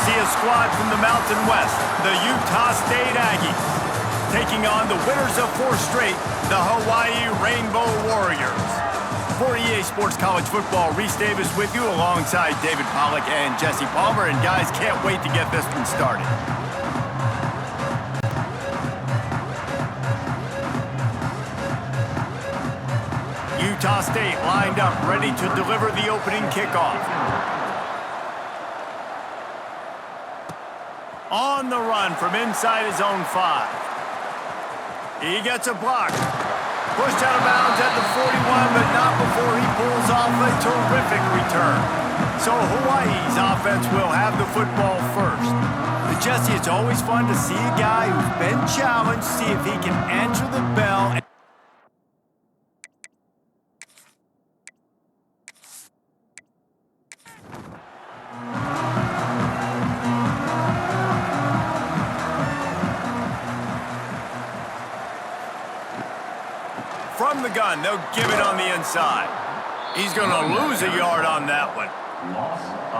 see a squad from the Mountain West, the Utah State Aggies, taking on the winners of 4 straight, the Hawaii Rainbow Warriors. For EA Sports College Football, Reese Davis with you alongside David Pollack and Jesse Palmer. And guys, can't wait to get this one started. Utah State lined up, ready to deliver the opening kickoff. On the run from inside his own 5. He gets a block. Pushed out of bounds at the 41, but not before he pulls off a terrific return. So Hawaii's offense will have the football first. But Jesse, it's always fun to see a guy who's been challenged, see if he can answer the bell. From the gun, they'll give it on the inside. He's going to lose a yard on that one.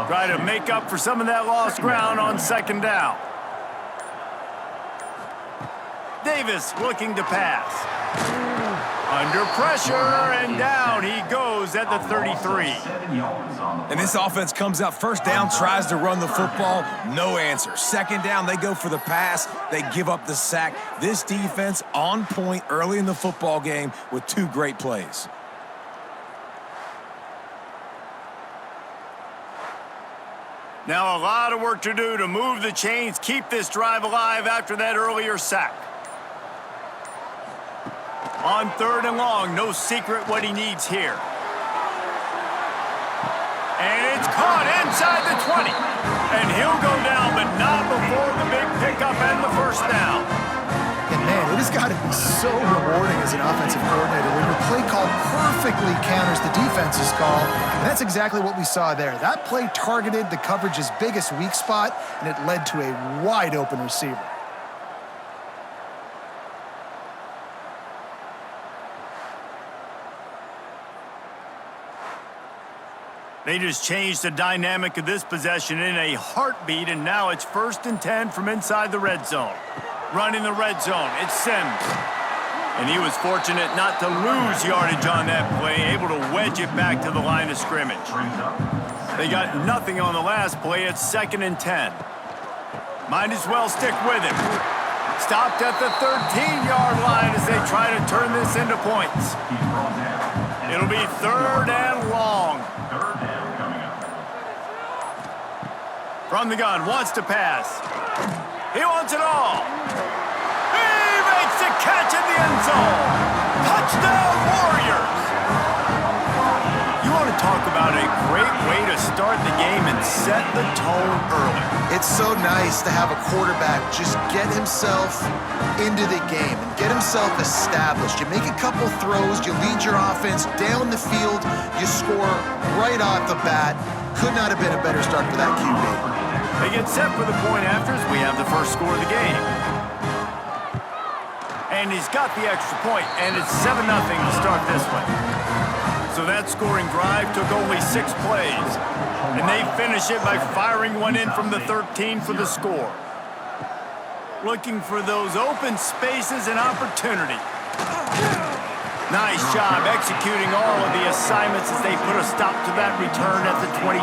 Try to make up for some of that lost ground on 2nd down. Davis looking to pass. Under pressure, and down he goes at the 33. And this offense comes out 1st down, tries to run the football, no answer. 2nd down, they go for the pass, they give up the sack. This defense on point early in the football game with 2 great plays. Now a lot of work to do to move the chains, keep this drive alive after that earlier sack. On 3rd and long, no secret what he needs here. And it's caught inside the 20. And he'll go down, but not before the big pickup and the 1st down. And man, it has got to be so rewarding as an offensive coordinator when your play call perfectly counters the defense's call. And that's exactly what we saw there. That play targeted the coverage's biggest weak spot, and it led to a wide-open receiver. They just changed the dynamic of this possession in a heartbeat, and now it's 1st and 10 from inside the red zone. Running the red zone, it's Sims. And he was fortunate not to lose yardage on that play, able to wedge it back to the line of scrimmage. They got nothing on the last play. It's 2nd and 10. Might as well stick with him. Stopped at the 13-yard line as they try to turn this into points. It'll be 3rd and long. From the gun, wants to pass. He wants it all. He makes the catch in the end zone. Touchdown, Warriors! You want to talk about a great way to start the game and set the tone early. It's so nice to have a quarterback just get himself into the game and get himself established. You make a couple throws, you lead your offense down the field, you score right off the bat. Could not have been a better start for that QB. They get set for the point after as we have the first score of the game. And he's got the extra point, and it's 7-0 to start this one. So that scoring drive took only 6 plays. And they finish it by firing one in from the 13 for the score. Looking for those open spaces and opportunity. Nice job executing all of the assignments as they put a stop to that return at the 22.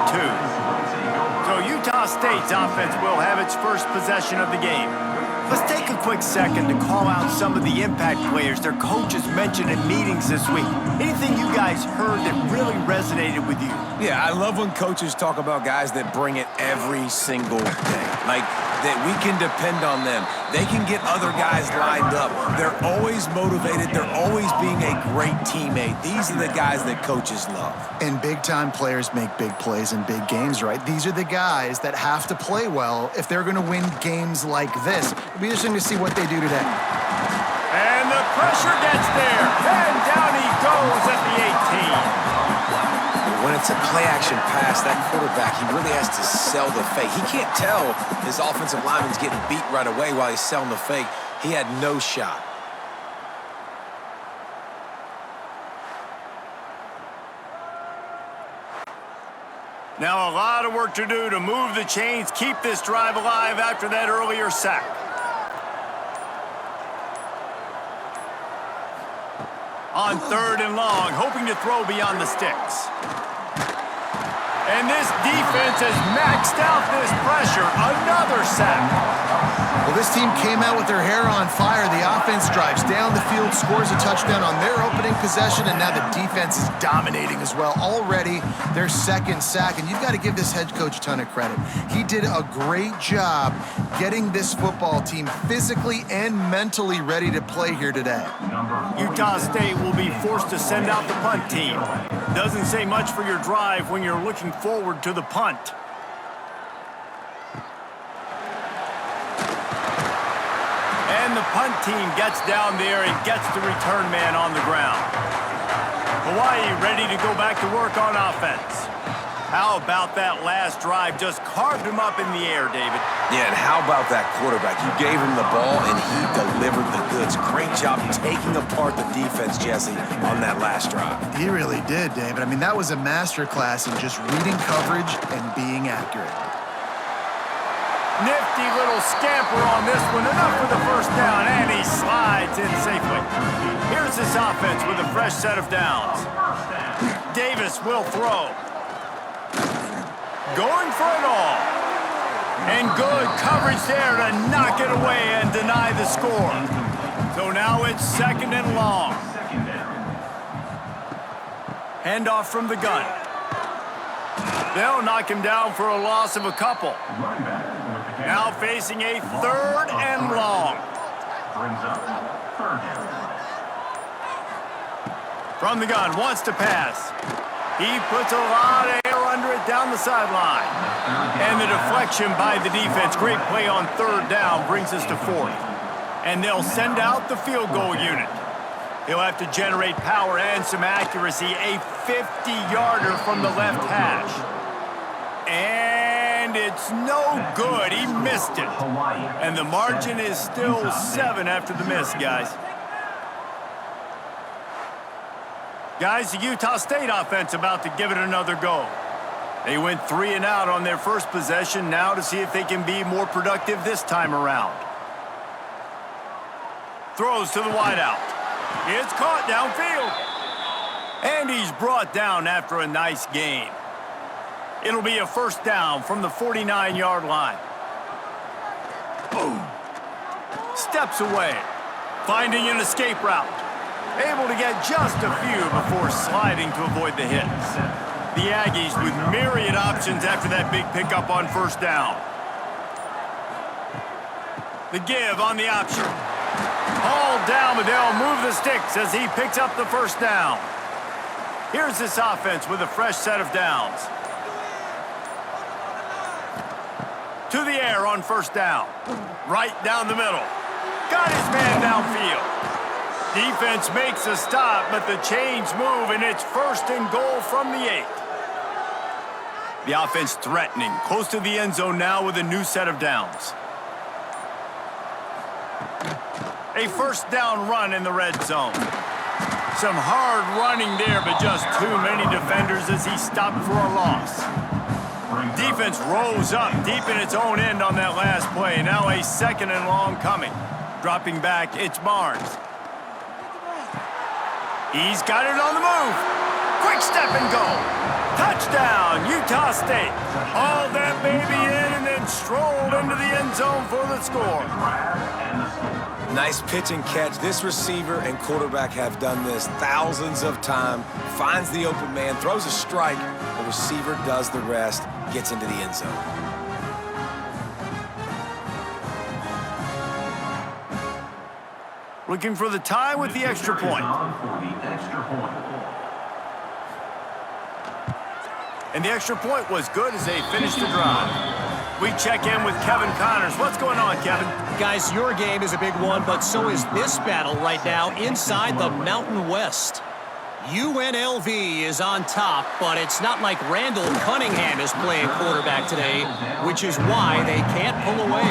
So Utah State's offense will have its first possession of the game. Let's take a quick second to call out some of the impact players their coaches mentioned in meetings this week. Anything you guys heard that really resonated with you? Yeah, I love when coaches talk about guys that bring it every single day. Like, that we can depend on them. They can get other guys lined up. They're always motivated. They're always being a great teammate. These are the guys that coaches love. And big-time players make big plays in big games, right? These are the guys that have to play well if they're going to win games like this. It'll be interesting to see what they do today. And the pressure gets there. And down he goes at the 18. When it's a play-action pass, that quarterback, he really has to sell the fake. He can't tell his offensive lineman's getting beat right away while he's selling the fake. He had no shot. Now a lot of work to do to move the chains, keep this drive alive after that earlier sack. On 3rd and long, hoping to throw beyond the sticks. And this defense has maxed out this pressure. Another sack. Well, this team came out with their hair on fire. The offense drives down the field, scores a touchdown on their opening possession, and now the defense is dominating as well. Already their 2nd sack, and you've got to give this head coach a ton of credit. He did a great job getting this football team physically and mentally ready to play here today. Utah State will be forced to send out the punt team. Doesn't say much for your drive when you're looking forward to the punt. And the punt team gets down there and gets the return man on the ground. Hawaii ready to go back to work on offense. How about that last drive? Just carved him up in the air, David. Yeah, and how about that quarterback? You gave him the ball, and he delivered the goods. Great job taking apart the defense, Jesse, on that last drive. He really did, David. I mean, that was a masterclass in just reading coverage and being accurate. Nifty little scamper on this one. Enough for the first down, and he slides in safely. Here's this offense with a fresh set of downs. Davis will throw. Going for it all. And good coverage there to knock it away and deny the score. So now it's 2nd and long. Handoff from the gun. They'll knock him down for a loss of a couple. Now facing a 3rd and long. From the gun, wants to pass. He puts a lot of air under it down the sideline. And the deflection by the defense. Great play on 3rd down brings us to 4th. And they'll send out the field goal unit. He'll have to generate power and some accuracy. A 50-yarder from the left hash. And it's no good. He missed it. And the margin is still 7 after the miss, guys. Guys, the Utah State offense about to give it another go. They went 3 and out on their first possession, now to see if they can be more productive this time around. Throws to the wideout. It's caught downfield. And he's brought down after a nice gain. It'll be a 1st down from the 49-yard line. Boom. Steps away, finding an escape route. Able to get just a few before sliding to avoid the hits. The Aggies with myriad options after that big pickup on 1st down. The give on the option. Hauled down, but they'll move the sticks as he picks up the 1st down. Here's this offense with a fresh set of downs. To the air on 1st down. Right down the middle. Got his man downfield. Defense makes a stop, but the chains move, and it's 1st and goal from the 8. The offense threatening, close to the end zone now with a new set of downs. A 1st down run in the red zone. Some hard running there, but just too many defenders as he stopped for a loss. Defense rose up deep in its own end on that last play. Now a 2nd and long coming. Dropping back, it's Barnes. He's got it on the move. Quick step and go. Touchdown, Utah State. Hauled that baby in and then strolled into the end zone for the score. Nice pitch and catch. This receiver and quarterback have done this thousands of times. Finds the open man, throws a strike. The receiver does the rest, gets into the end zone. Looking for the tie with the extra point. And the extra point was good as they finished the drive. We check in with Kevin Connors. What's going on, Kevin? Guys, your game is a big one, but so is this battle right now inside the Mountain West. UNLV is on top, but it's not like Randall Cunningham is playing quarterback today, which is why they can't pull away.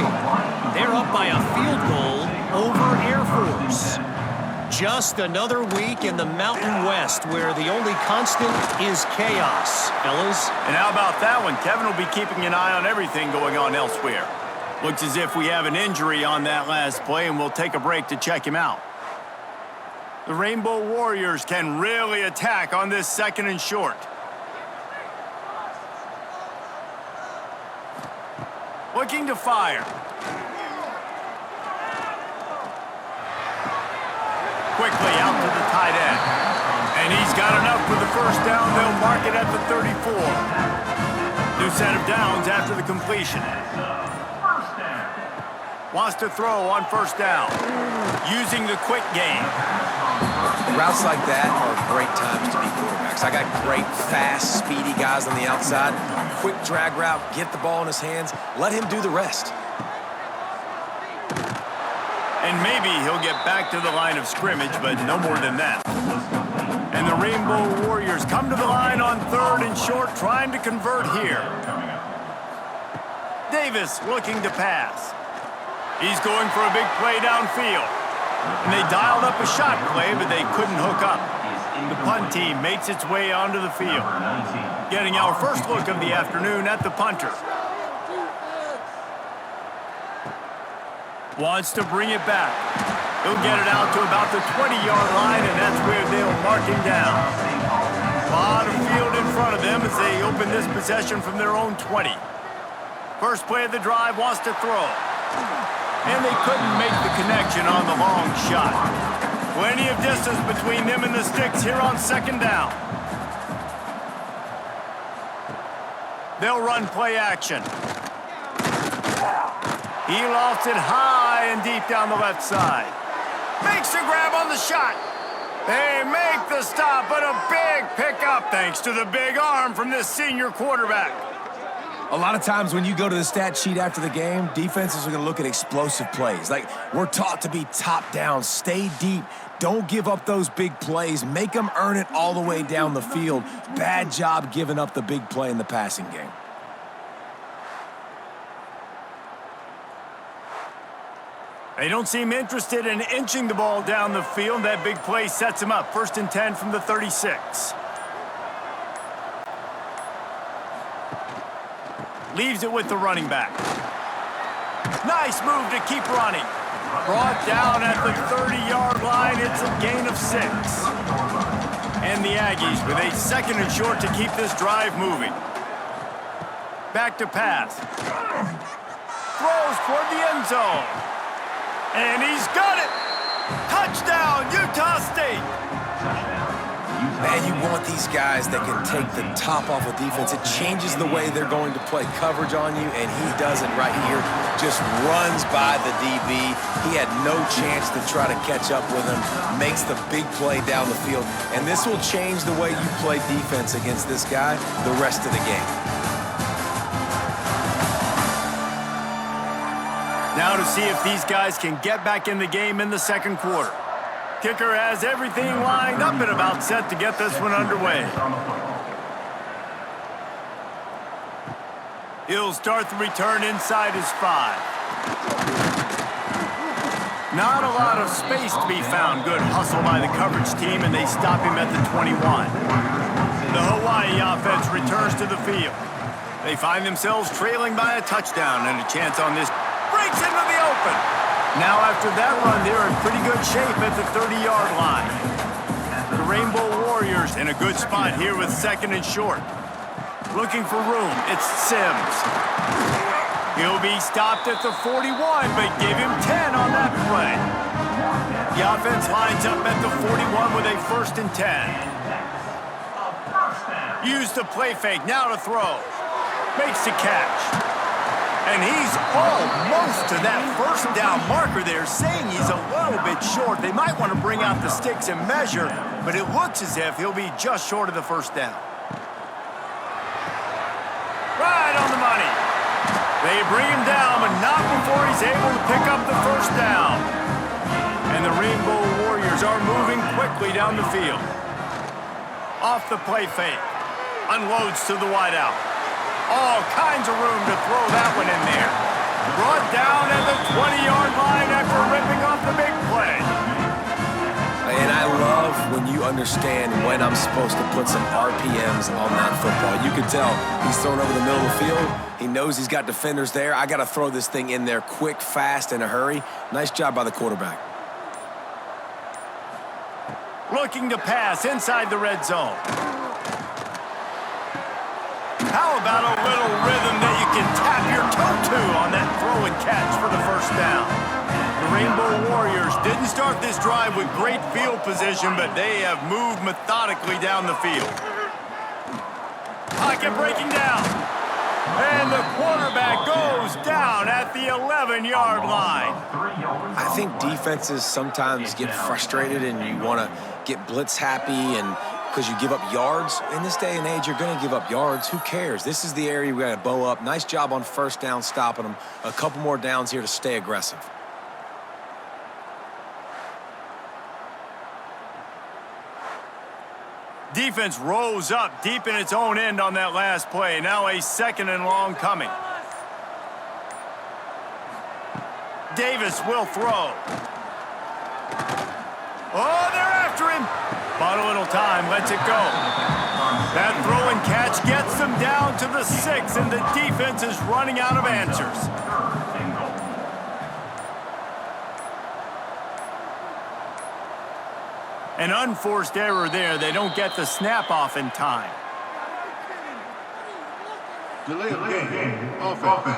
They're up by a field goal over Air Force. Just another week in the Mountain West where the only constant is chaos, fellas. And how about that one? Kevin will be keeping an eye on everything going on elsewhere. Looks as if we have an injury on that last play, and we'll take a break to check him out. The Rainbow Warriors can really attack on this 2nd and short. Looking to fire. Quickly out to the tight end. And he's got enough for the first down. They'll mark it at the 34. New set of downs after the completion. Wants to throw on 1st down. Using the quick game. Routes like that are great times to be quarterbacks. I got great, fast, speedy guys on the outside. Quick drag route, get the ball in his hands, let him do the rest. And maybe he'll get back to the line of scrimmage, but no more than that. And the Rainbow Warriors come to the line on 3rd and short, trying to convert here. Davis looking to pass. He's going for a big play downfield. And they dialed up a shot play, but they couldn't hook up. The punt team makes its way onto the field. Getting our first look of the afternoon at the punter. Wants to bring it back. He'll get it out to about the 20-yard line, and that's where they'll mark him down. A lot of field in front of them as they open this possession from their own 20. First play of the drive, wants to throw. And they couldn't make the connection on the long shot. Plenty of distance between them and the sticks here on 2nd down. They'll run play action. He lofts it high and deep down the left side. Makes a grab on the shot. They make the stop, but a big pickup thanks to the big arm from this senior quarterback. A lot of times when you go to the stat sheet after the game, defenses are going to look at explosive plays. Like, we're taught to be top down, stay deep, don't give up those big plays, make them earn it all the way down the field. Bad job giving up the big play in the passing game. They don't seem interested in inching the ball down the field. That big play sets him up. 1st and 10 from the 36. Leaves it with the running back. Nice move to keep running. Brought down at the 30-yard line. It's a gain of 6. And the Aggies with a 2nd and short to keep this drive moving. Back to pass. Throws toward the end zone. And he's got it! Touchdown, Utah State! Man, you want these guys that can take the top off of defense. It changes the way they're going to play coverage on you, and he does it right here. Just runs by the DB. He had no chance to try to catch up with him. Makes the big play down the field. And this will change the way you play defense against this guy the rest of the game. Now to see if these guys can get back in the game in the 2nd quarter. Kicker has everything lined up and about set to get this one underway. He'll start the return inside his 5. Not a lot of space to be found. Good hustle by the coverage team, and they stop him at the 21. The Hawaii offense returns to the field. They find themselves trailing by a touchdown, and a chance on this breaks into the open. Now after that run, they're in pretty good shape at the 30-yard line. The Rainbow Warriors in a good spot here with 2nd and short. Looking for room, it's Sims. He'll be stopped at the 41, but give him 10 on that play. The offense lines up at the 41 with a 1st and 10. Use the play fake, now to throw. Makes the catch. And he's almost to that 1st down marker there, saying he's a little bit short. They might want to bring out the sticks and measure, but it looks as if he'll be just short of the 1st down. Right on the money. They bring him down, but not before he's able to pick up the 1st down. And the Rainbow Warriors are moving quickly down the field. Off the play fake. Unloads to the wideout. All kinds of room to throw that one in there. Brought down at the 20-yard line after ripping off the big play. Hey, understand when I'm supposed to put some RPMs on that football. You can tell he's thrown over the middle of the field. He knows he's got defenders there. I got to throw this thing in there quick, fast, in a hurry. Nice job by the quarterback. Looking to pass inside the red zone. How about a little rhythm that you can tap your toe to on that throw and catch for the first down? The Rainbow Warriors didn't start this drive with great field position, but they have moved methodically down the field. Pocket breaking down. And the quarterback goes down at the 11-yard line. I think defenses sometimes get frustrated and you want to get blitz happy and because you give up yards. In this day and age, you're going to give up yards. Who cares? This is the area we got to bow up. Nice job on first down, stopping them. A couple more downs here to stay aggressive. Defense rose up deep in its own end on that last play. Now a 2nd and long coming. Davis will throw. Oh, they're after him. Bought a little time, lets it go. That throw and catch gets them down to the 6, and the defense is running out of answers. An unforced error there. They don't get the snap off in time. Delay of game. Offense.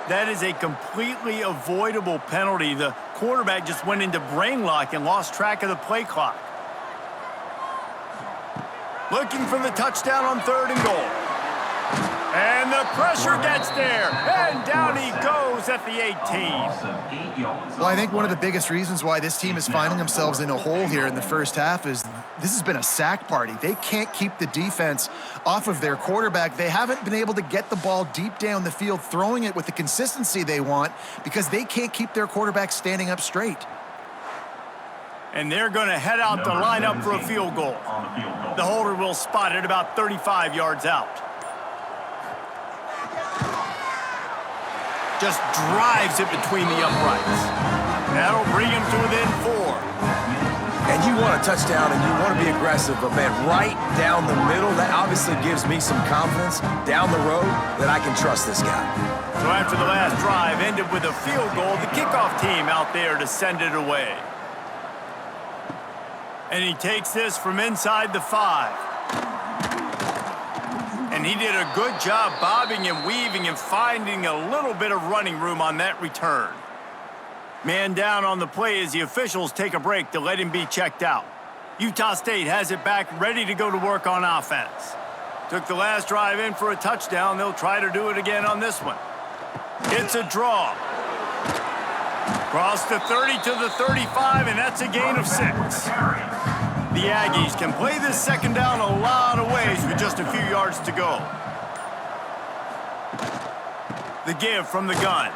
That is a completely avoidable penalty. The quarterback just went into brain lock and lost track of the play clock. Looking for the touchdown on 3rd and goal. And the pressure gets there. And down he goes at the 18. Well, I think one of the biggest reasons why this team is finding themselves in a hole here in the first half is this has been a sack party. They can't keep the defense off of their quarterback. They haven't been able to get the ball deep down the field, throwing it with the consistency they want because they can't keep their quarterback standing up straight. And they're going to head out to line up for a field goal. The holder will spot it about 35 yards out. Just drives it between the uprights. That'll bring him to within 4. And you want a touchdown and you want to be aggressive, but man, right down the middle, that obviously gives me some confidence down the road that I can trust this guy. So after the last drive ended with a field goal, the kickoff team out there to send it away. And he takes this from inside the 5. And he did a good job bobbing and weaving and finding a little bit of running room on that return. Man down on the play as the officials take a break to let him be checked out. Utah State has it back, ready to go to work on offense. Took the last drive in for a touchdown. They'll try to do it again on this one. It's a draw. Cross the 30 to the 35, and that's a gain of 6. The Aggies can play this 2nd down a lot of ways with just a few yards to go. The give from the gun.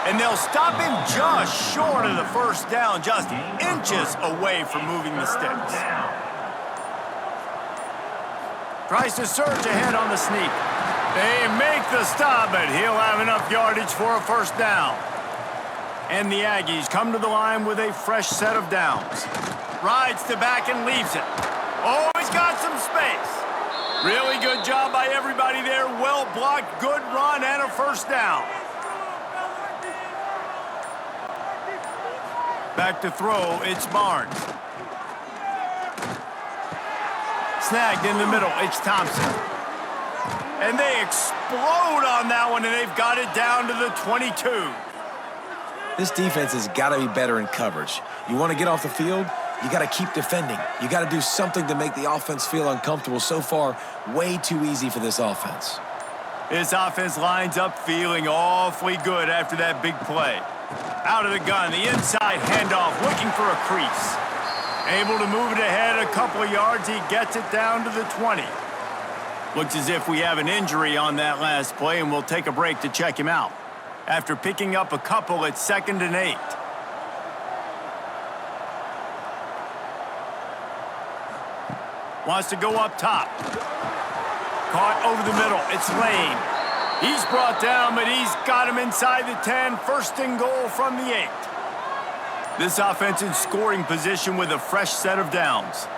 And they'll stop him just short of the 1st down, just inches away from moving the sticks. Tries to surge ahead on the sneak. They make the stop, but he'll have enough yardage for a 1st down. And the Aggies come to the line with a fresh set of downs. Rides to back and leaves it. Oh, he's got some space. Really good job by everybody there. Well blocked, good run, and a 1st down. Back to throw, it's Barnes. Snagged in the middle, it's Thompson. And they explode on that one, and they've got it down to the 22. This defense has got to be better in coverage. You want to get off the field, you got to keep defending. You got to do something to make the offense feel uncomfortable. So far, way too easy for this offense. This offense lines up feeling awfully good after that big play. Out of the gun, the inside handoff, looking for a crease. Able to move it ahead a couple of yards, he gets it down to the 20. Looks as if we have an injury on that last play, and we'll take a break to check him out. After picking up a couple at 2nd and 8. Wants to go up top. Caught over the middle. It's Lane. He's brought down, but he's got him inside the 10. 1st and goal from the 8. This offense in scoring position with a fresh set of downs.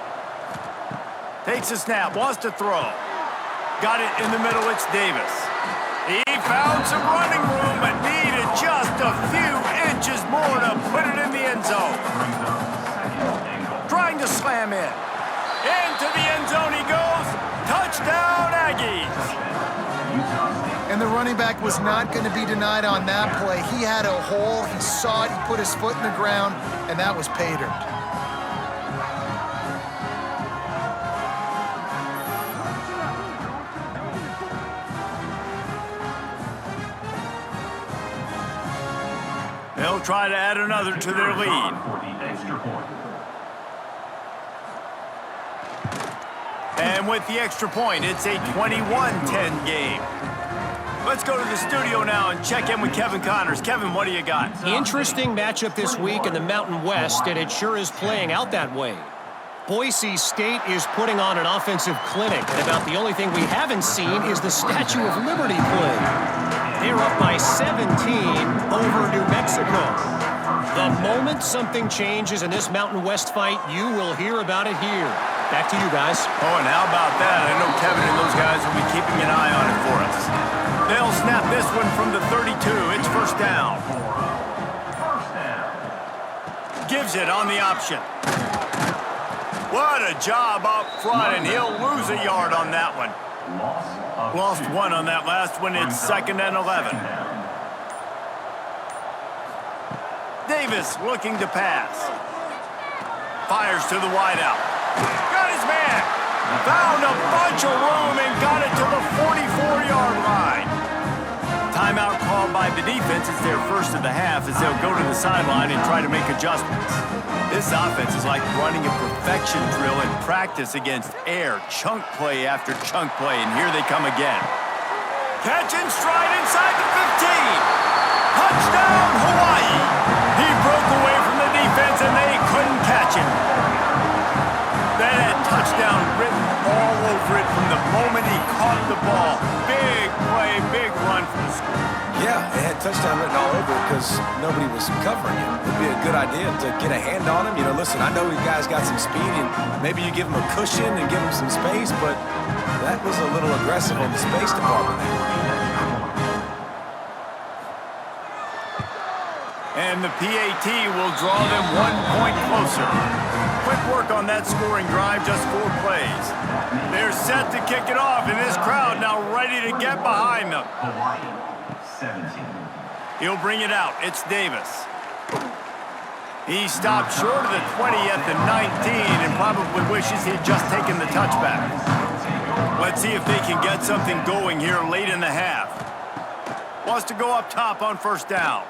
Takes a snap, wants to throw. Got it in the middle, it's Davis. He found some running room, but needed just a few inches more to put it in the end zone. Trying to slam in. Into the end zone he goes. Touchdown, Aggies. And the running back was not going to be denied on that play. He had a hole, he saw it, he put his foot in the ground, and that was pay dirt. They'll try to add another to their lead. And with the extra point, it's a 21-10 game. Let's go to the studio now and check in with Kevin Connors. Kevin, what do you got? Interesting matchup this week in the Mountain West, and it sure is playing out that way. Boise State is putting on an offensive clinic, and about the only thing we haven't seen is the Statue of Liberty play. They're up by 17 over New Mexico. The moment something changes in this Mountain West fight, you will hear about it here. Back to you guys. Oh, and how about that? I know Kevin and those guys will be keeping an eye on it for us. They'll snap this one from the 32. It's first down. Gives it on the option. What a job up front, and he'll lose a yard on that one. Lost one on that last one. It's 2nd and 11. Davis looking to pass. Fires to the wideout. Got his man. Found a bunch of room and got it to the 44-yard line. Timeout called by the defense. It's their first of the half as they'll go to the sideline and try to make adjustments. This offense is like running a perfection drill in practice against air. Chunk play after chunk play, and here they come again. Catch and stride inside the 15. Touchdown, Hawaii. He broke away from the defense, and they couldn't catch him. That had touchdown written all over it from the moment he caught the ball. Big play, big run for the school. Yeah, it had touchdown written all over it because nobody was covering him. It'd be a good idea to get a hand on him. You know, listen, I know you guys got some speed, and maybe you give him a cushion and give him some space, but that was a little aggressive on the space department there. And the PAT will draw them 1 point closer. Quick work on that scoring drive, just 4 plays. They're set to kick it off, and this crowd now ready to get behind them. He'll bring it out. It's Davis. He stopped short of the 20 at the 19 and probably wishes he'd just taken the touchback. Let's see if they can get something going here late in the half. Wants to go up top on first down.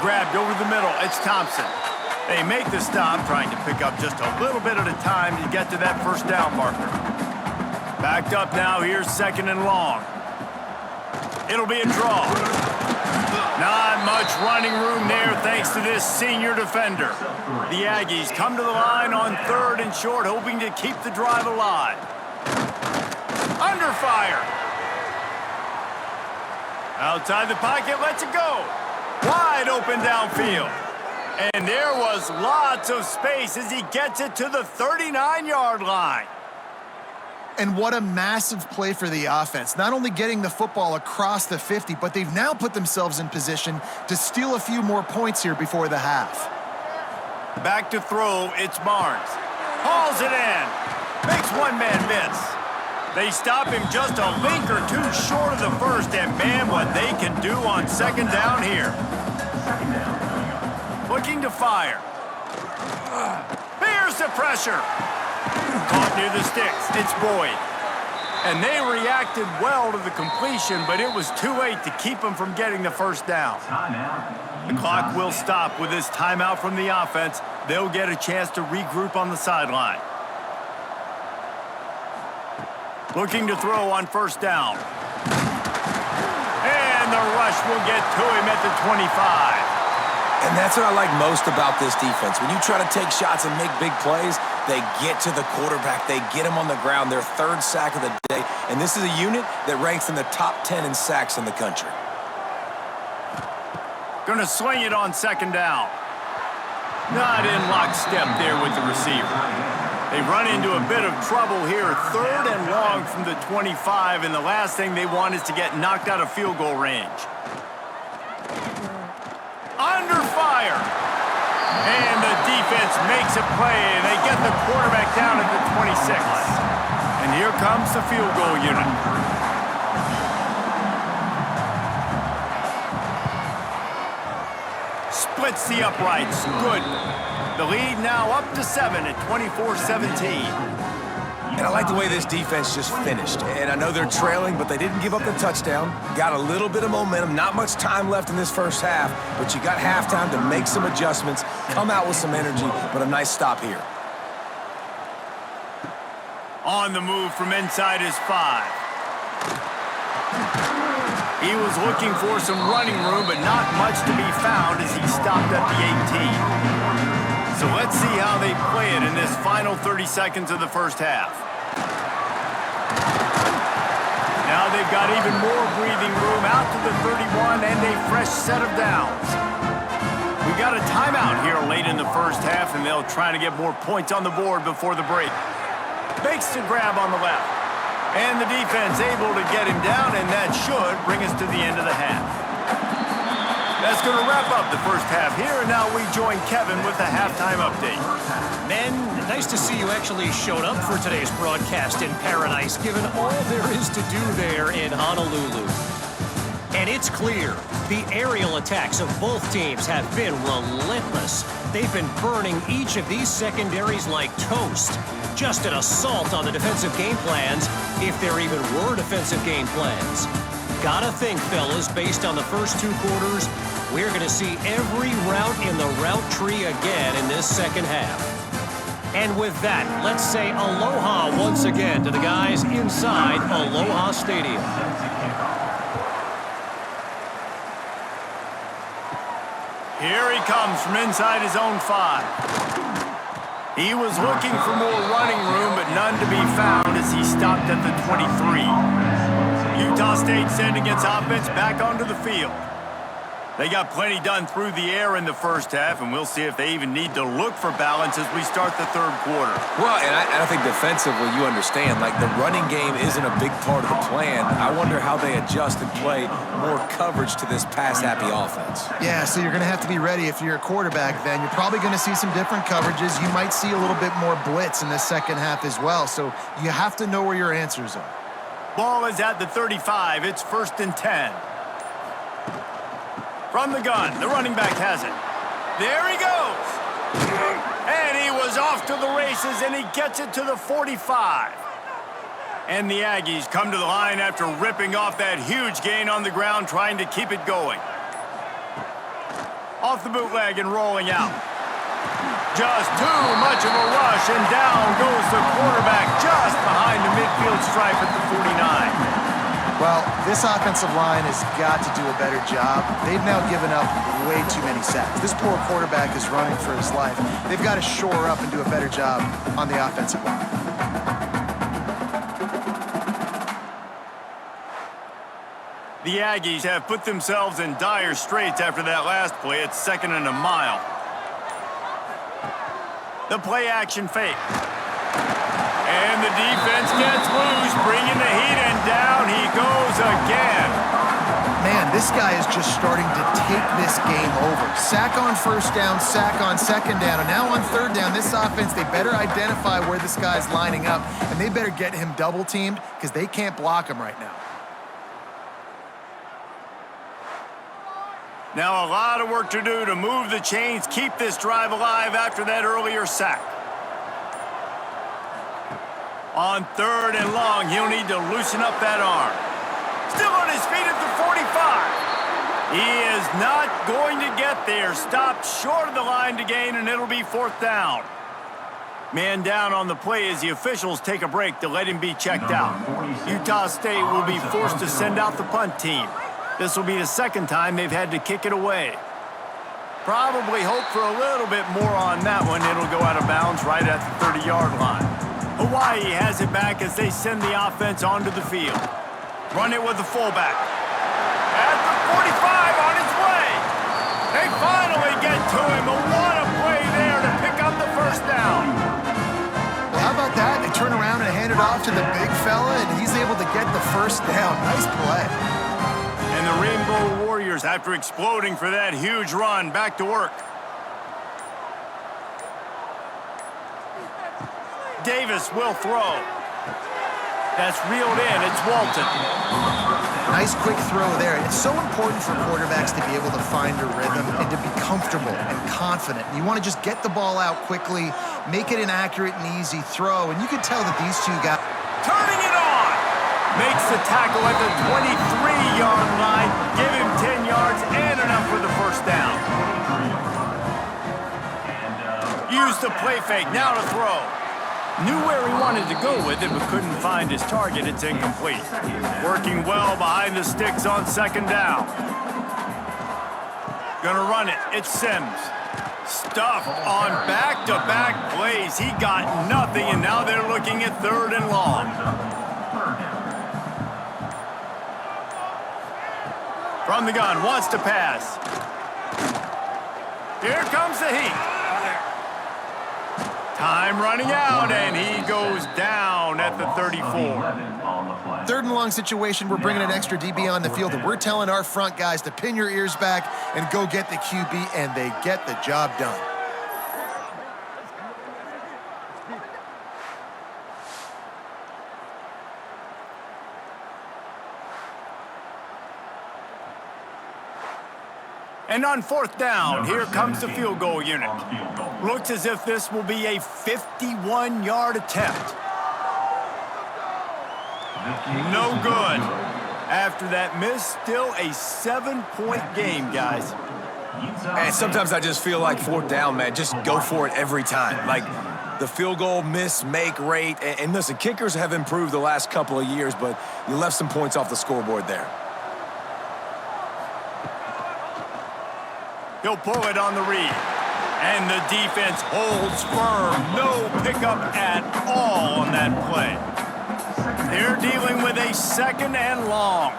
Grabbed over the middle. It's Thompson. They make the stop, trying to pick up just a little bit at a time to get to that first down marker. Backed up now. Here's 2nd and long. It'll be a draw. Not much running room there thanks to this senior defender. The Aggies come to the line on 3rd and short, hoping to keep the drive alive. Under fire. Outside the pocket, lets it go. Wide open downfield. And there was lots of space as he gets it to the 39-yard line. And what a massive play for the offense. Not only getting the football across the 50, but they've now put themselves in position to steal a few more points here before the half. Back to throw, it's Barnes. Hauls it in. Makes one man miss. They stop him just a link or two short of the first, and man, what they can do on 2nd down here. Looking to fire. Here's the pressure. Caught near the sticks. It's Boyd. And they reacted well to the completion, but it was too late to keep them from getting the first down. The clock will stop with this timeout from the offense. They'll get a chance to regroup on the sideline. Looking to throw on first down. And the rush will get to him at the 25. And that's what I like most about this defense. When you try to take shots and make big plays, they get to the quarterback. They get him on the ground, their 3rd sack of the day. And this is a unit that ranks in the top 10 in sacks in the country. Gonna swing it on 2nd down. Not in lockstep there with the receiver. They run into a bit of trouble here, 3rd and long from the 25, and the last thing they want is to get knocked out of field goal range. Under fire. And the defense makes a play, and they get the quarterback down at the 26. And here comes the field goal unit. Splits the uprights. Good. The lead now up to 7 at 24-17. And I like the way this defense just finished. And I know they're trailing, but they didn't give up the touchdown. Got a little bit of momentum. Not much time left in this first half, but you got halftime to make some adjustments, come out with some energy, but a nice stop here. On the move from inside his 5. He was looking for some running room, but not much to be found as he stopped at the 18. So let's see how they play it in this final 30 seconds of the first half. Now they've got even more breathing room out to the 31 and a fresh set of downs. We got a timeout here late in the first half, and they'll try to get more points on the board before the break. Makes the grab on the left. And the defense able to get him down, and that should bring us to the end of the half. That's going to wrap up the first half here, and now we join Kevin with the halftime update. Men, nice to see you actually showed up for today's broadcast in paradise, given all there is to do there in Honolulu. And it's clear, the aerial attacks of both teams have been relentless. They've been burning each of these secondaries like toast. Just an assault on the defensive game plans, if there even were defensive game plans. Gotta think, fellas, based on the first 2 quarters, we're going to see every route in the route tree again in this second half. And with that, let's say aloha once again to the guys inside Aloha Stadium. Here he comes from inside his own 5. He was looking for more running room, but none to be found as he stopped at the 23. Utah State sending its offense back onto the field. They got plenty done through the air in the first half, and we'll see if they even need to look for balance as we start the third quarter. Well, and I think defensively, you understand, like the running game isn't a big part of the plan. I wonder how they adjust and play more coverage to this pass-happy offense. Yeah, so you're going to have to be ready if you're a quarterback then. You're probably going to see some different coverages. You might see a little bit more blitz in the second half as well, so you have to know where your answers are. Ball is at the 35. It's 1st and 10. From the gun, the running back has it. There he goes. And he was off to the races, and he gets it to the 45. And the Aggies come to the line after ripping off that huge gain on the ground, trying to keep it going. Off the bootleg and rolling out. Just too much of a rush, and down goes the quarterback just behind the midfield stripe at the 49. Well, this offensive line has got to do a better job. They've now given up way too many sacks. This poor quarterback is running for his life. They've got to shore up and do a better job on the offensive line. The Aggies have put themselves in dire straits after that last play. It's 2nd and a mile. The play action fake. And the defense gets loose, bringing the heat, and down he goes again. Man, this guy is just starting to take this game over. Sack on first down, sack on second down, and now on third down, this offense, they better identify where this guy's lining up, and they better get him double-teamed because they can't block him right now. Now a lot of work to do to move the chains, keep this drive alive after that earlier sack. On 3rd and long, he'll need to loosen up that arm. Still on his feet at the 45. He is not going to get there. Stopped short of the line to gain, and it'll be 4th down. Man down on the play as the officials take a break to let him be checked out. Utah State will be forced to send out the punt team. This will be the 2nd time they've had to kick it away. Probably hope for a little bit more on that one. It'll go out of bounds right at the 30-yard line. Hawaii has it back as they send the offense onto the field. Run it with the fullback. At the 45 on his way. They finally get to him. What a play there. first down. Well, how about that? They turn around and hand it off to the big fella, and he's able to get the first down. Nice play. And the Rainbow Warriors, after exploding for that huge run, back to work. Davis will throw. That's reeled in. It's Walton. Nice quick throw there. It's so important for quarterbacks to be able to find a rhythm and to be comfortable and confident. You want to just get the ball out quickly, make it an accurate and easy throw, and you can tell that these two guys... Turning it on! Makes the tackle at the 23-yard line. Give him 10 yards and enough for the first down. Use the play fake. Now to throw. Knew where he wanted to go with it, but couldn't find his target. It's incomplete. Working well behind the sticks on second down. Gonna run it. It's Sims. Stuffed on back-to-back plays. He got nothing, and now they're looking at third and long. From the gun, wants to pass. Here comes the heat. Time running out, and he goes down at the 34. Third and long situation, we're bringing an extra DB on the field, and we're telling our front guys to pin your ears back and go get the QB, and they get the job done. And on fourth down, here comes the field goal unit. Looks as if this will be a 51-yard attempt. No good. After that miss, still a 7-point game, guys. And sometimes I just feel like fourth down, man, just go for it every time. Like the field goal miss, make rate. And listen, kickers have improved the last couple of years, but you left some points off the scoreboard there. He'll pull it on the read. And the defense holds firm. No pickup at all on that play. They're dealing with a second and long.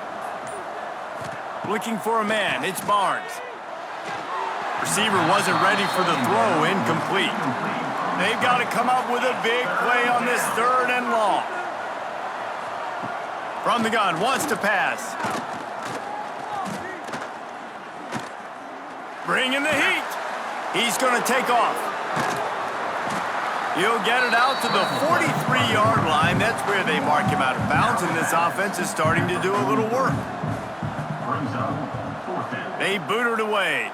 Looking for a man. It's Barnes. Receiver wasn't ready for the throw. Incomplete. They've got to come up with a big play on this third and long. From the gun, wants to pass. Bringing the heat. He's going to take off. He'll get it out to the 43-yard line. That's where they mark him out of bounds, and this offense is starting to do a little work. They boot it away.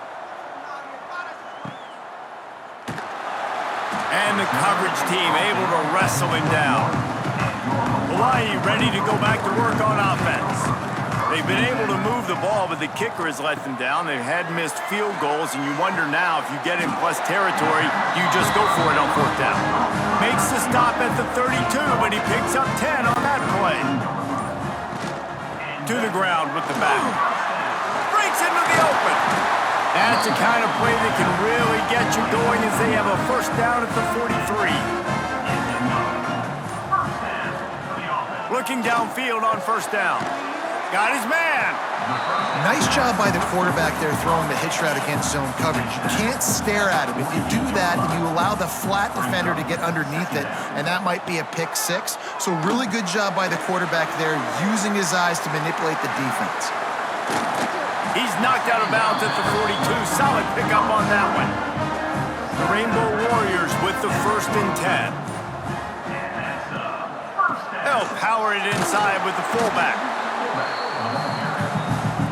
And the coverage team able to wrestle him down. Hawaii ready to go back to work on offense. They've been able to move the ball, but the kicker has let them down. They've had missed field goals, and you wonder now if you get in plus territory, you just go for it on fourth down. Makes the stop at the 32, but he picks up 10 on that play. To the ground with the back. Breaks into the open. That's the kind of play that can really get you going as they have a first down at the 43. Looking downfield on first down. Got his man. Nice job by the quarterback there throwing the hitch route against zone coverage. You can't stare at him. If you do that, then you allow the flat defender to get underneath it, and that might be a pick six. So really good job by the quarterback there, using his eyes to manipulate the defense. He's knocked out of bounds at the 42. Solid pickup on that one. The Rainbow Warriors with the 1st and 10. They'll power it inside with the fullback.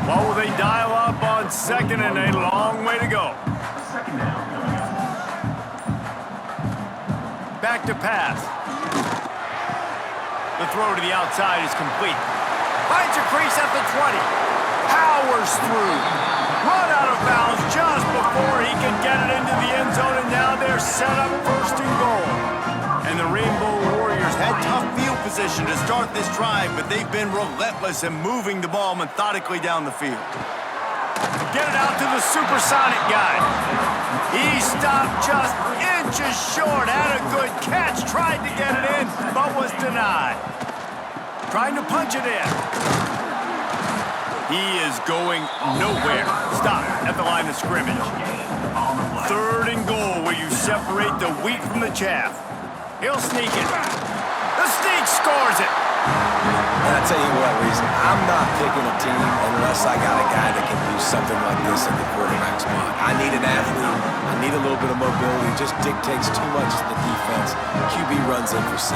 What will they dial up on second and a long way to go? Back to pass. The throw to the outside is complete. Finds a crease at the 20. Powers through. Run out of bounds just before he can get it into the end zone, and now they're set up 1st and goal. And the Rainbow Warriors had tough field position to start this drive, but they've been relentless in moving the ball methodically down the field. Get it out to the supersonic guy. He stopped just inches short, had a good catch, tried to get it in, but was denied. Trying to punch it in. He is going nowhere. Stop at the line of scrimmage. 3rd and goal where you separate the wheat from the chaff. He'll sneak it. The sneak scores it. And I tell you what, Reese, I'm not picking a team unless I got a guy that can do something like this in the quarterback spot. I need an athlete. I need a little bit of mobility. It just dictates too much to the defense. QB runs in for 6.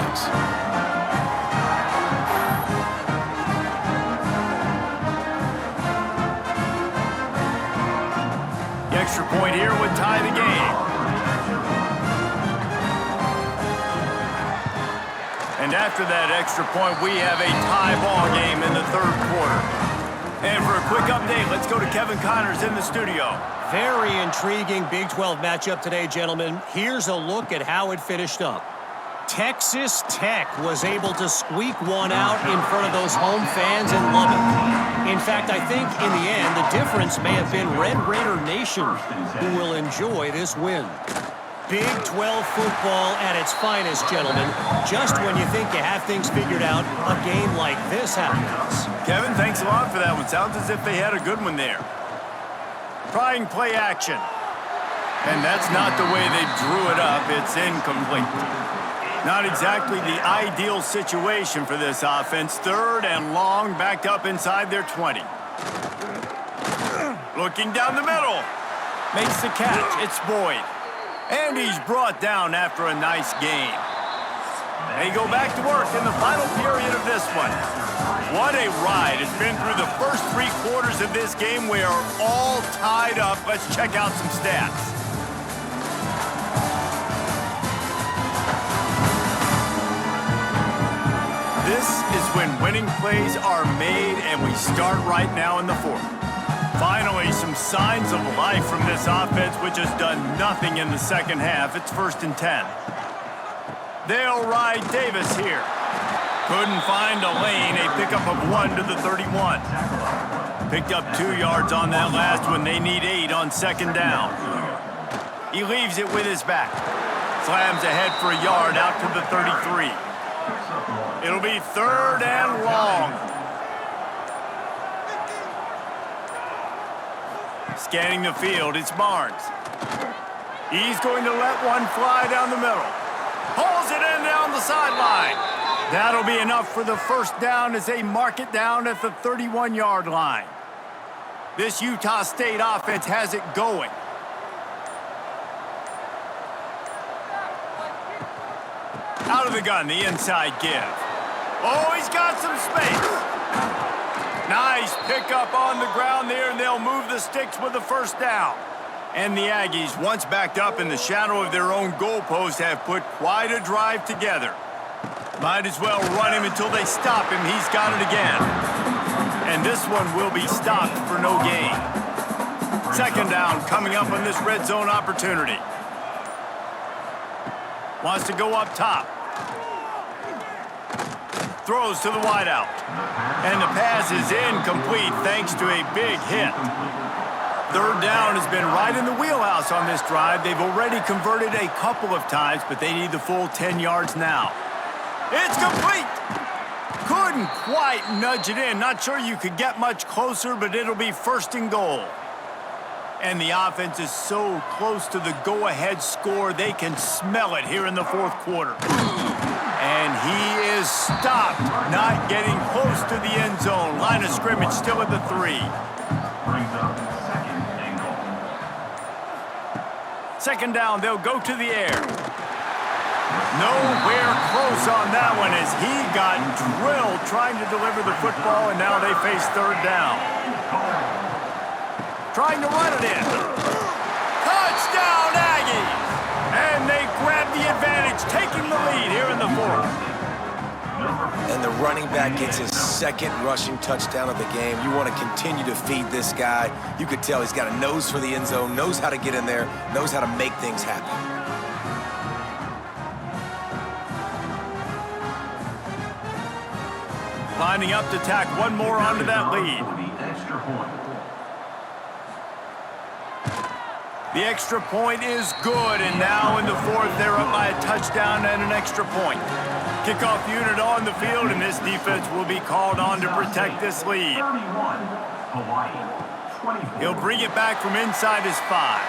The extra point here would tie the game. And after that extra point, we have a tie ball game in the 3rd quarter. And for a quick update, let's go to Kevin Connors in the studio. Very intriguing Big 12 matchup today, gentlemen. Here's a look at how it finished up. Texas Tech was able to squeak one out in front of those home fans in Lubbock. In fact, I think in the end, the difference may have been Red Raider Nation, who will enjoy this win. Big 12 football at its finest, gentlemen. Just when you think you have things figured out, a game like this happens. Kevin, thanks a lot for that one. Sounds as if they had a good one there. Trying play action. And that's not the way they drew it up. It's incomplete. Not exactly the ideal situation for this offense. 3rd and long, backed up inside their 20. Looking down the middle. Makes the catch. It's Boyd. And he's brought down after a nice game. They go back to work in the final period of this one. What a ride. It's been through the first 3 quarters of this game. We are all tied up. Let's check out some stats. This is when winning plays are made, and we start right now in the 4th. Finally, some signs of life from this offense, which has done nothing in the 2nd half. It's 1st and 10. They'll ride Davis here. Couldn't find a lane. A pickup of 1 to the 31. Picked up 2 yards on that last one. They need 8 on 2nd down. He leaves it with his back. Slams ahead for a yard out to the 33. It'll be 3rd and long. Scanning the field, it's Barnes. He's going to let one fly down the middle. Pulls it in down the sideline. That'll be enough for the 1st down as they mark it down at the 31-yard line. This Utah State offense has it going. Out of the gun, the inside give. Oh, he's got some space. Nice pickup on the ground there, and they'll move the sticks with the 1st down. And the Aggies, once backed up in the shadow of their own goalpost, have put quite a drive together. Might as well run him until they stop him. He's got it again. And this one will be stopped for no gain. 2nd down coming up on this red zone opportunity. Wants to go up top. Throws to the wideout. And the pass is incomplete thanks to a big hit. 3rd down has been right in the wheelhouse on this drive. They've already converted a couple of times, but they need the full 10 yards now. It's complete. Couldn't quite nudge it in. Not sure you could get much closer, but it'll be 1st and goal. And the offense is so close to the go-ahead score, they can smell it here in the 4th quarter. And he is stopped, not getting close to the end zone. Line of scrimmage still at the 3. Brings up 2nd and goal. 2nd down, they'll go to the air. Nowhere close on that one as he got drilled trying to deliver the football, and now they face 3rd down. Trying to run it in. Touchdown, Aggies! And they grab the advantage, taking the lead here in the 4th. And the running back gets his 2nd rushing touchdown of the game. You want to continue to feed this guy. You could tell he's got a nose for the end zone, knows how to get in there, knows how to make things happen. Lining up to tack one more onto that lead. The extra point is good, and now in the 4th, they're up by a touchdown and an extra point. Kickoff unit on the field, and this defense will be called on to protect this lead. He'll bring it back from inside his 5.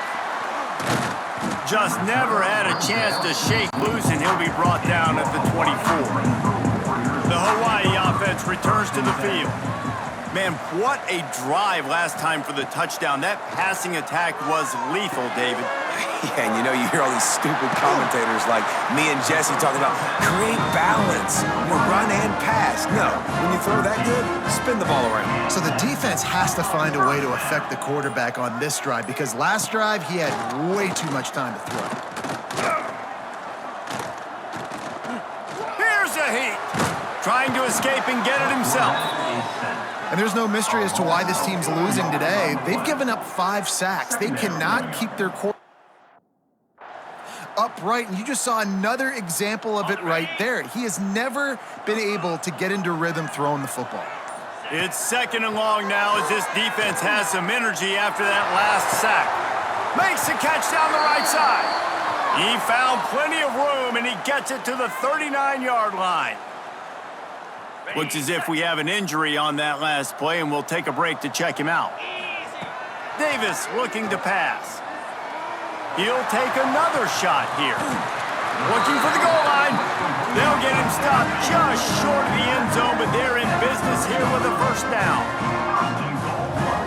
Just never had a chance to shake loose, and he'll be brought down at the 24. The Hawaii offense returns to the field. Man, what a drive last time for the touchdown. That passing attack was lethal, David. Yeah, and you hear all these stupid commentators like me and Jesse talking about create balance, run and pass. No, when you throw that good, spin the ball around. So the defense has to find a way to affect the quarterback on this drive because last drive he had way too much time to throw. Here's a heat. Trying to escape and get it himself. And there's no mystery as to why this team's losing today. They've given up 5 sacks. They cannot keep their quarterback upright, and you just saw another example of it right there. He has never been able to get into rhythm throwing the football. It's 2nd and long now as this defense has some energy after that last sack. Makes the catch down the right side. He found plenty of room, and he gets it to the 39-yard line. Looks as if we have an injury on that last play, and we'll take a break to check him out. Davis looking to pass. He'll take another shot here. Looking for the goal line. They'll get him stopped just short of the end zone, but they're in business here with a first down.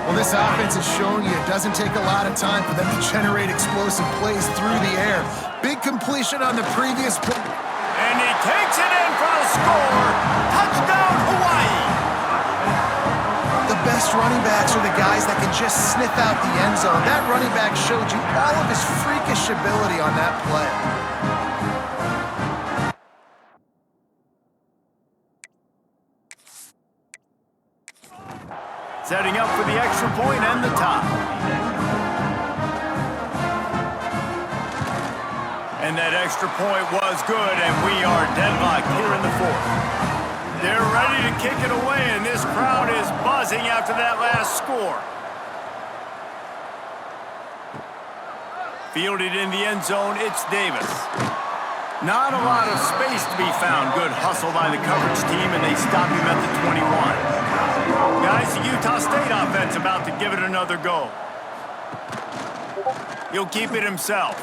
Well, this offense is showing you it doesn't take a lot of time for them to generate explosive plays through the air. Big completion on the previous play. And he takes it in for the score. Touchdown, Hawaii. The best running backs are the guys that can just sniff out the end zone. That running back showed you all of his freakish ability on that play. Setting up for the extra point and the top. And that extra point was good, and we are deadlocked here in the 4th. They're ready to kick it away, and this crowd is buzzing after that last score. Fielded in the end zone, it's Davis. Not a lot of space to be found. Good hustle by the coverage team, and they stop him at the 21. Guys, the Utah State offense about to give it another go. He'll keep it himself.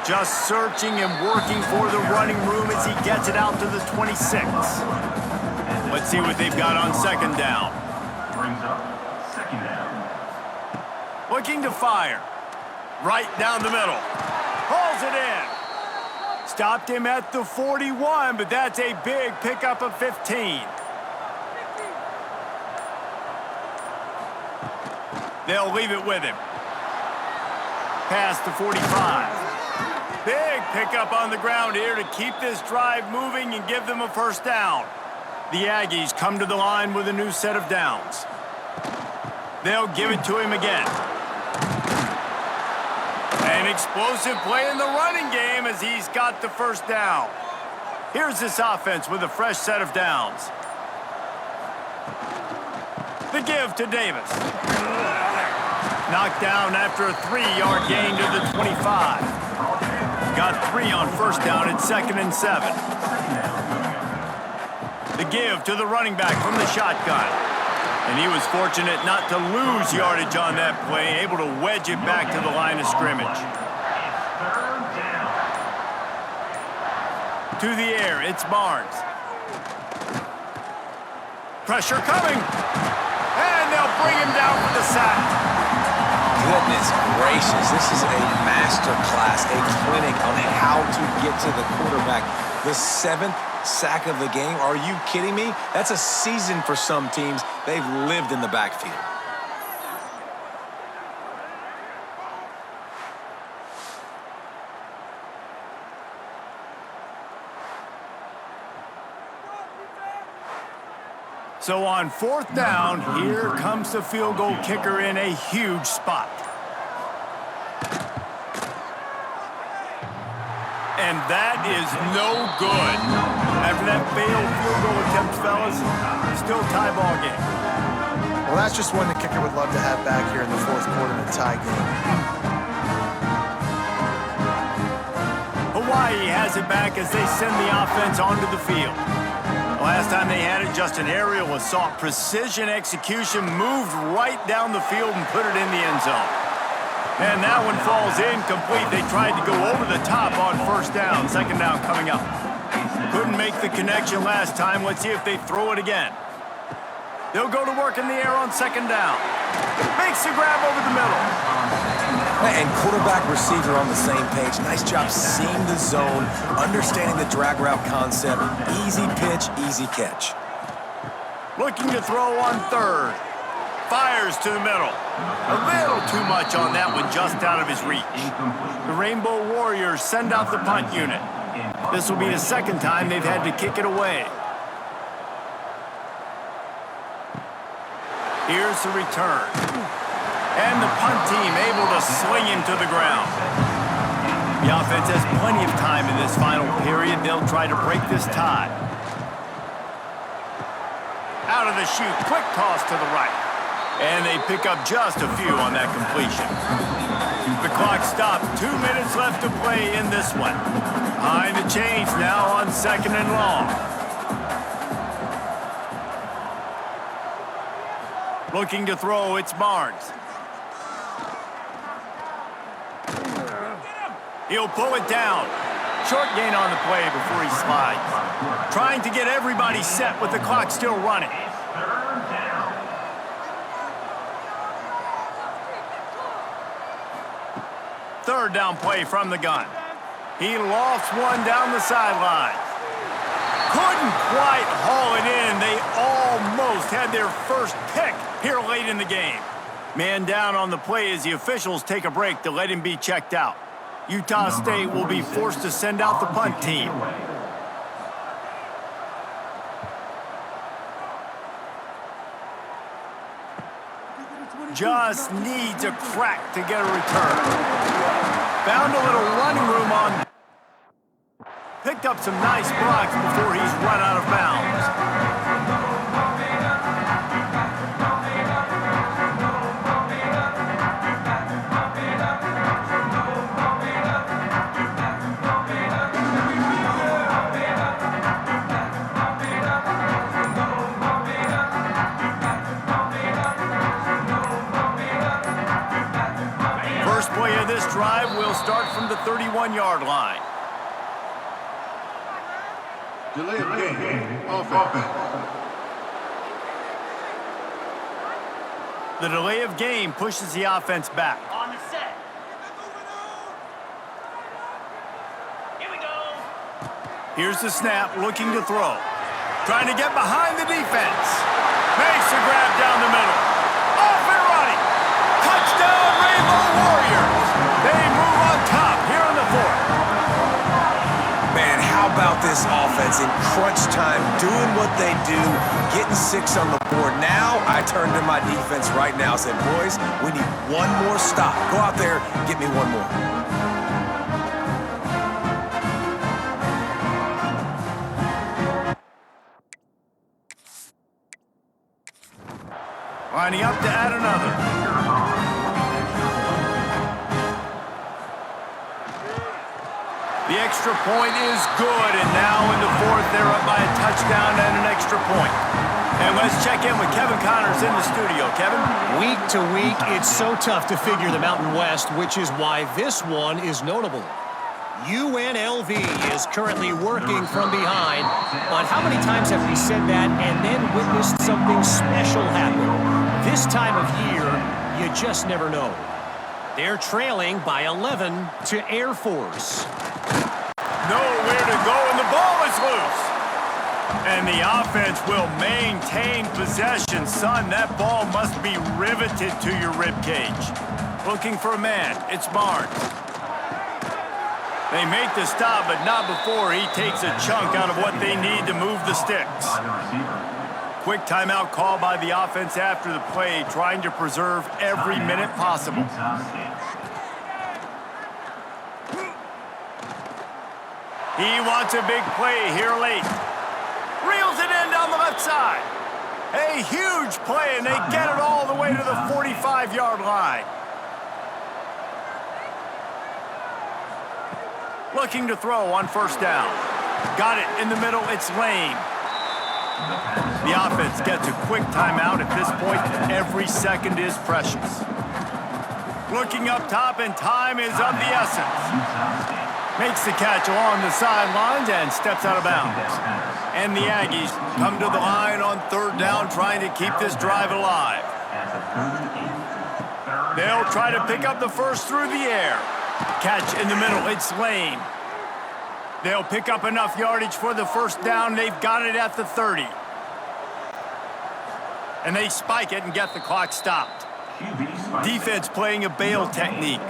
Just searching and working for the running room as he gets it out to the 26. Let's see what they've got on 2nd down. Brings up 2nd down. Looking to fire. Right down the middle. Pulls it in. Stopped him at the 41, but that's a big pickup of 15. They'll leave it with him. Past the 45. Big pickup on the ground here to keep this drive moving and give them a first down. The Aggies come to the line with a new set of downs. They'll give it to him again. An explosive play in the running game as he's got the first down. Here's this offense with a fresh set of downs. The give to Davis. Knocked down after a 3-yard gain to the 25. Got 3 on first down at 2nd and 7. The give to the running back from the shotgun. And he was fortunate not to lose yardage on that play, able to wedge it back to the line of scrimmage. To the air, it's Barnes. Pressure coming. And they'll bring him down for the sack. Goodness gracious, this is a master class, a clinic on how to get to the quarterback. The 7th sack of the game, are you kidding me? That's a season for some teams. They've lived in the backfield. So on 4th down, here comes the field goal kicker in a huge spot. And that is no good. After that failed field goal attempt, fellas, still tie ball game. Well, that's just one the kicker would love to have back here in the 4th quarter in a tie game. Hawaii has it back as they send the offense onto the field. Last time they had it, just an aerial assault. Precision execution, moved right down the field and put it in the end zone. And that one falls incomplete. They tried to go over the top on first down. Second down coming up. Couldn't make the connection last time. Let's see if they throw it again. They'll go to work in the air on second down. Makes the grab over the middle. And quarterback receiver on the same page. Nice job seeing the zone, understanding the drag route concept. Easy pitch, easy catch. Looking to throw on third. Fires to the middle. A little too much on that one, just out of his reach. The Rainbow Warriors send out the punt unit. This will be the second time they've had to kick it away. Here's the return. And the punt team able to sling him to the ground. The offense has plenty of time in this final period. They'll try to break this tie. Out of the chute, quick toss to the right. And they pick up just a few on that completion. The clock stops. 2 minutes left to play in this one. Behind the chains now on second and long. Looking to throw, it's Barnes. He'll pull it down. Short gain on the play before he slides. Trying to get everybody set with the clock still running. Third down play from the gun. He lofts one down the sideline. Couldn't quite haul it in. They almost had their first pick here late in the game. Man down on the play as the officials take a break to let him be checked out. Utah State will be forced to send out the punt team. Just needs a crack to get a return. Found a little running room on. Picked up some nice blocks before he's run out of bounds. First play of this drive will start from the 31-yard line. Delay of game. Offense. The delay of game pushes the offense back. On the set. Here we go. Here's the snap, looking to throw. Trying to get behind the defense. Makes the grab down the middle. Off and running. Touchdown, Rainbow Warriors. They move on top here in the fourth. Man, how about this offense in crunch time, doing what they do, getting 6 on the board. Now I turn to my defense right now and said, boys, we need one more stop. Go out there, get me one more. Lining up to add another. The extra point is good, and now in the fourth, they're up by a touchdown and an extra point. And let's check in with Kevin Connors in the studio. Kevin? Week to week, it's so tough to figure the Mountain West, which is why this one is notable. UNLV is currently working from behind, but how many times have we said that and then witnessed something special happen? This time of year, you just never know. They're trailing by 11 to Air Force. Nowhere to go, and the ball is loose. And the offense will maintain possession. Son, that ball must be riveted to your ribcage. Looking for a man. It's Barnes. They make the stop, but not before he takes a chunk out of what they need to move the sticks. Quick timeout call by the offense after the play, trying to preserve every minute possible. He wants a big play here late. Reels it in down the left side. A huge play, and they get it all the way to the 45-yard line. Looking to throw on first down. Got it in the middle, it's Lane. The offense gets a quick timeout. At this point, every second is precious. Looking up top, and time is of the essence. Makes the catch along the sidelines and steps out of bounds. And the Aggies come to the line on third down, trying to keep this drive alive. They'll try to pick up the first through the air. Catch in the middle, it's Lane. They'll pick up enough yardage for the first down. They've got it at the 30. And they spike it and get the clock stopped. Defense playing a bail technique.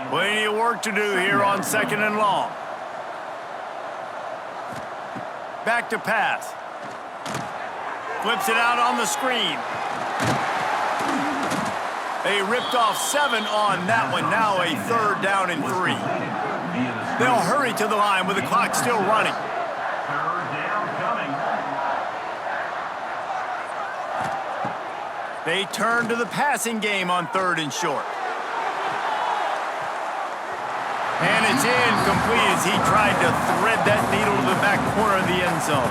Plenty of work to do here on 2nd and long. Back to pass. Flips it out on the screen. They ripped off 7 on that one. Now a 3rd down and 3. They'll hurry to the line with the clock still running. They turn to the passing game on 3rd and short. And it's incomplete as he tried to thread that needle to the back corner of the end zone.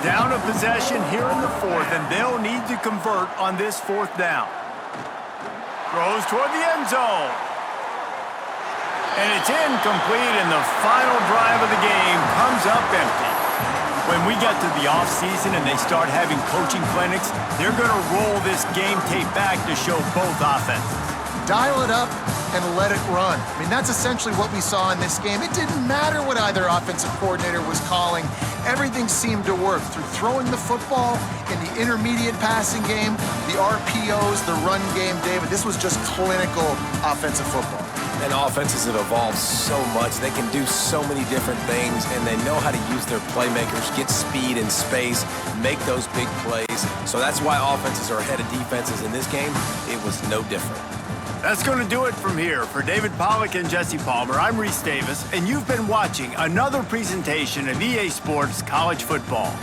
Down a possession here in the 4th, and they'll need to convert on this 4th down. Throws toward the end zone. And it's incomplete, and the final drive of the game comes up empty. When we get to the offseason and they start having coaching clinics, they're going to roll this game tape back to show both offenses. Dial it up and let it run. I mean, that's essentially what we saw in this game. It didn't matter what either offensive coordinator was calling. Everything seemed to work through throwing the football in the intermediate passing game, the RPOs, the run game. David, this was just clinical offensive football. And offenses have evolved so much. They can do so many different things, and they know how to use their playmakers, get speed and space, make those big plays. So that's why offenses are ahead of defenses in this game. It was no different. That's going to do it from here. For David Pollack and Jesse Palmer, I'm Reese Davis, and you've been watching another presentation of EA Sports College Football.